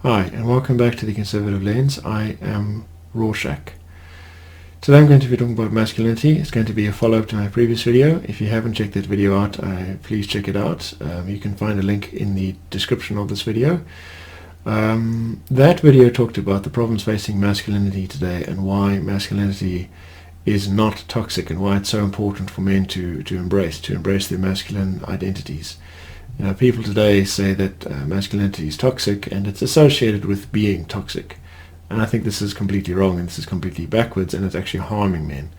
Hi, and welcome back to the Conservative Lens. I am Rorschach. Today I'm going to be talking about masculinity. It's going to be a follow-up to my previous video. If you haven't checked that video out, please check it out. You can find a link in the description of this video. That video talked about the problems facing masculinity today and why masculinity is not toxic and why it's so important for men to embrace their masculine identities. You know, people today say that masculinity is toxic and it's associated with being toxic. And I think this is completely wrong and this is completely backwards and it's actually harming men.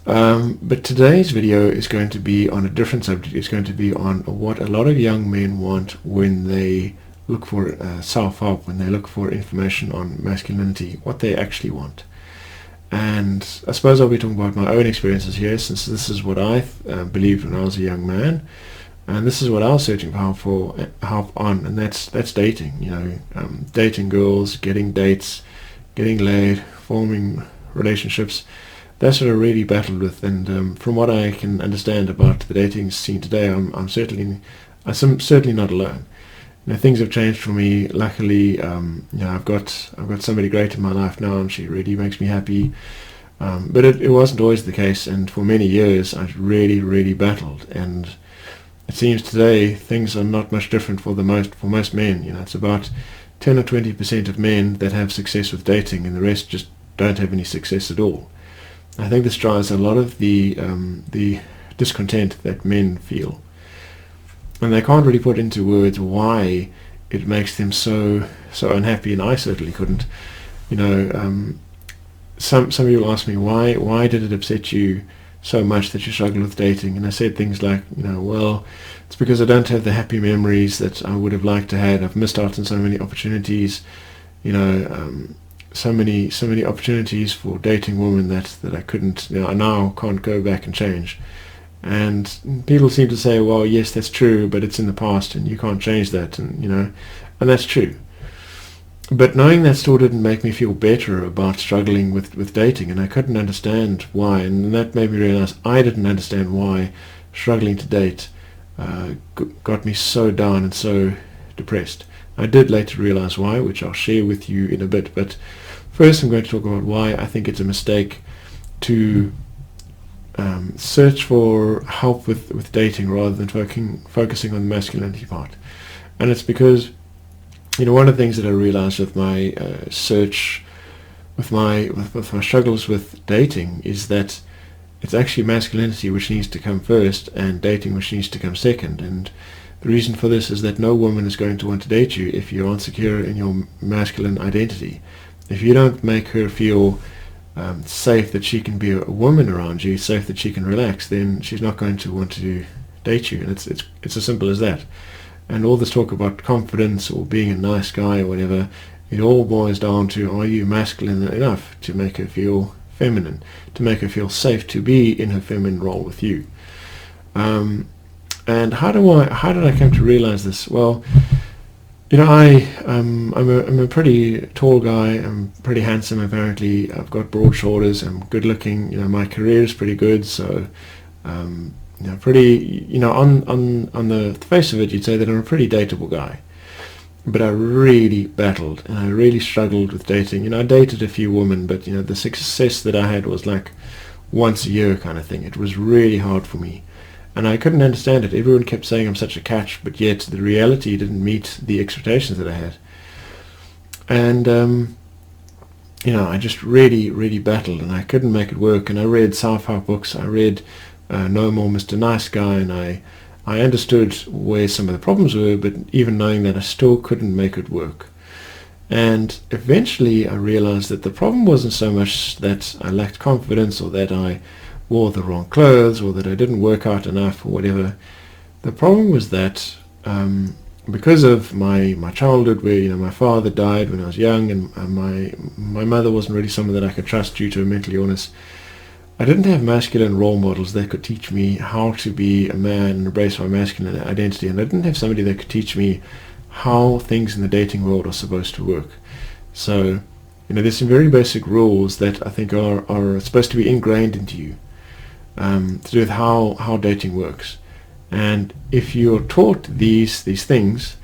But today's video is going to be on a different subject. It's going to be on what a lot of young men want when they look for self-help, when they look for information on masculinity, what they actually want. And I suppose I'll be talking about my own experiences here, since this is what I believed when I was a young man. And this is what I was searching for help on, and that's dating. You know, dating girls, getting dates, getting laid, forming relationships. That's what I really battled with. And from what I can understand about the dating scene today, I'm certainly not alone. You know, things have changed for me. Luckily, you know, I've got somebody great in my life now, and she really makes me happy. But it wasn't always the case, and for many years I really battled. And it seems today things are not much different for most men. You know, it's about 10 or 20% of men that have success with dating, and the rest just don't have any success at all. I think this drives a lot of the discontent that men feel, and they can't really put into words why it makes them so unhappy. And I certainly couldn't. You know, some people ask me why did it upset you so much that you struggle with dating, and I said things like, you know, well, it's because I don't have the happy memories that I would have liked to have. I've missed out on so many opportunities, you know, so many opportunities for dating women that I couldn't, you know, I now can't go back and change. And people seem to say, well, yes, that's true, but it's in the past and you can't change that, and you know, and that's true. But knowing that still didn't make me feel better about struggling with dating, and I couldn't understand why, and that made me realize I didn't understand why struggling to date got me so down and so depressed. I did later realize why, which I'll share with you in a bit, but first I'm going to talk about why I think it's a mistake to search for help with dating rather than focusing on the masculinity part. And it's because, you know, one of the things that I realized with my search, with my struggles with dating, is that it's actually masculinity which needs to come first and dating which needs to come second. And the reason for this is that no woman is going to want to date you if you're insecure in your masculine identity. If you don't make her feel safe that she can be a woman around you, safe that she can relax, then she's not going to want to date you. And it's as simple as that. And all this talk about confidence or being a nice guy or whatever, it all boils down to, are you masculine enough to make her feel feminine, to make her feel safe to be in her feminine role with you? And how did I come to realize this? Well, you know, I'm a pretty tall guy. I'm pretty handsome. Apparently, I've got broad shoulders. I'm good looking. You know, my career is pretty good. So, you know, pretty. You know, on the face of it, you'd say that I'm a pretty dateable guy. But I really battled and I really struggled with dating. You know, I dated a few women, but you know, the success that I had was like once a year kind of thing. It was really hard for me. And I couldn't understand it. Everyone kept saying I'm such a catch, but yet the reality didn't meet the expectations that I had. And, you know, I just really battled, and I couldn't make it work. And I read self-help books. I read No More Mr. Nice Guy, and I understood where some of the problems were, but even knowing that, I still couldn't make it work. And eventually I realized that the problem wasn't so much that I lacked confidence or that I wore the wrong clothes or that I didn't work out enough or whatever. The problem was that because of my childhood, where, you know, my father died when I was young, and my mother wasn't really someone that I could trust due to a mental illness, I didn't have masculine role models that could teach me how to be a man and embrace my masculine identity, and I didn't have somebody that could teach me how things in the dating world are supposed to work. So, you know, there's some very basic rules that I think are supposed to be ingrained into you, to do with how dating works. And if you're taught these things,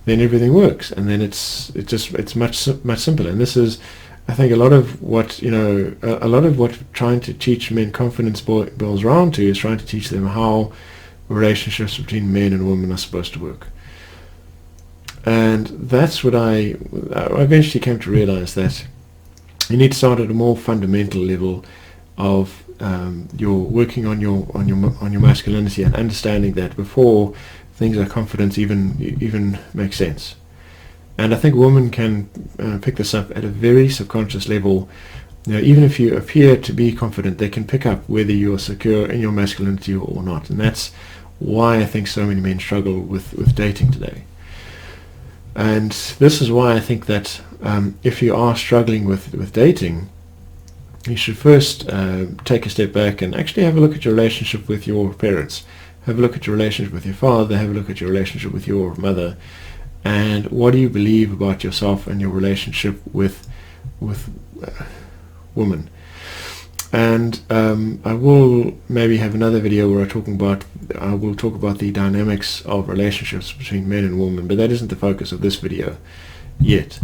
then everything works, and then it's much simpler. And this is, I think, a lot of what trying to teach men confidence boils around to, is trying to teach them how relationships between men and women are supposed to work. And that's what I eventually came to realize, that you need to start at a more fundamental level of you're working on your masculinity, and understanding that before things like confidence even make sense. And I think women can pick this up at a very subconscious level. Even if you appear to be confident, they can pick up whether you're secure in your masculinity or not. And that's why I think so many men struggle with dating today. And this is why I think that if you are struggling with dating, you should first take a step back and actually have a look at your relationship with your parents. Have a look at your relationship with your father. Have a look at your relationship with your mother. And what do you believe about yourself and your relationship with women? And I will maybe have another video where I will talk about the dynamics of relationships between men and women, but that isn't the focus of this video yet.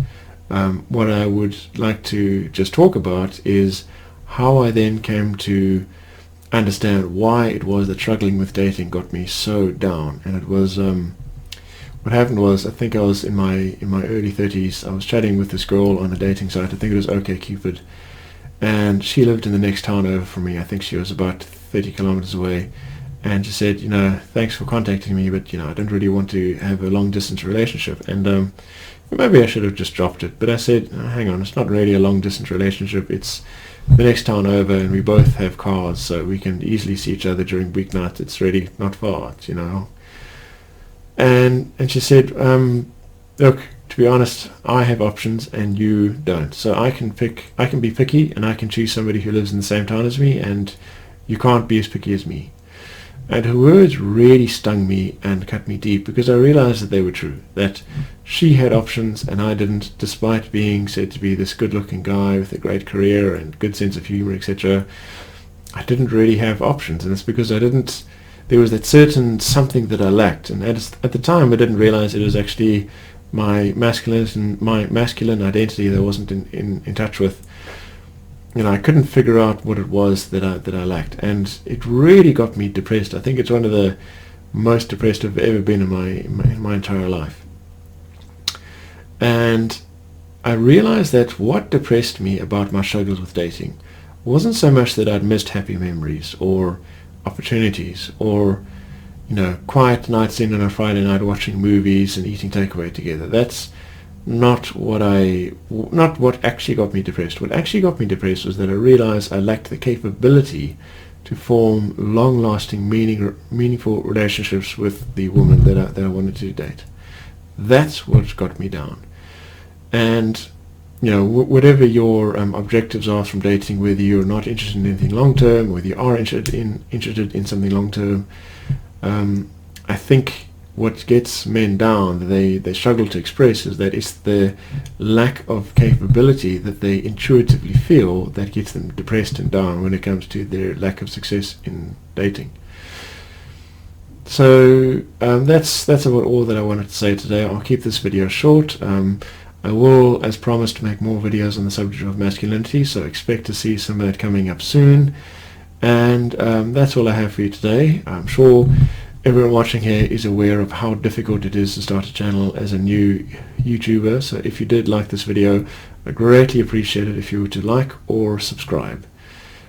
What I would like to just talk about is how I then came to understand why it was that struggling with dating got me so down. And it was what happened was, I think I was in my early 30s. I was chatting with this girl on a dating site. I think it was OkCupid. And she lived in the next town over from me. I think she was about 30 kilometers away. And she said, thanks for contacting me, but I don't really want to have a long distance relationship. And maybe I should have just dropped it. But I said, hang on, it's not really a long distance relationship. It's the next town over, and we both have cars, so we can easily see each other during weeknights. It's really not far, And she said, look, to be honest, I have options and you don't. So I can be picky, and I can choose somebody who lives in the same town as me, and you can't be as picky as me. And her words really stung me and cut me deep, because I realized that they were true, that she had options and I didn't, despite being said to be this good-looking guy with a great career and good sense of humor, etc. I didn't really have options, and it's because there was that certain something that I lacked. And at the time I didn't realize it was actually my masculine identity that I wasn't in touch with. I couldn't figure out what it was that I lacked, and it really got me depressed. I think it's one of the most depressed I've ever been in my entire life. And I realized that what depressed me about my struggles with dating wasn't so much that I'd missed happy memories or opportunities or quiet nights in on a Friday night watching movies and eating takeaway together. That's not what actually got me depressed. What actually got me depressed was that I realized I lacked the capability to form long-lasting, meaningful relationships with the woman that I wanted to date. That's what got me down. And whatever your objectives are from dating, whether you're not interested in anything long-term, whether you are interested in something long-term, I think what gets men down, that they struggle to express, is that it's the lack of capability that they intuitively feel that gets them depressed and down when it comes to their lack of success in dating. So that's about all that I wanted to say today. I'll keep this video short. I will, as promised, make more videos on the subject of masculinity, so expect to see some of that coming up soon. And that's all I have for you today. I'm sure everyone watching here is aware of how difficult it is to start a channel as a new YouTuber, so if you did like this video, I'd greatly appreciate it if you were to like or subscribe,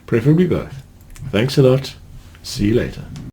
preferably both. Thanks a lot. See you later.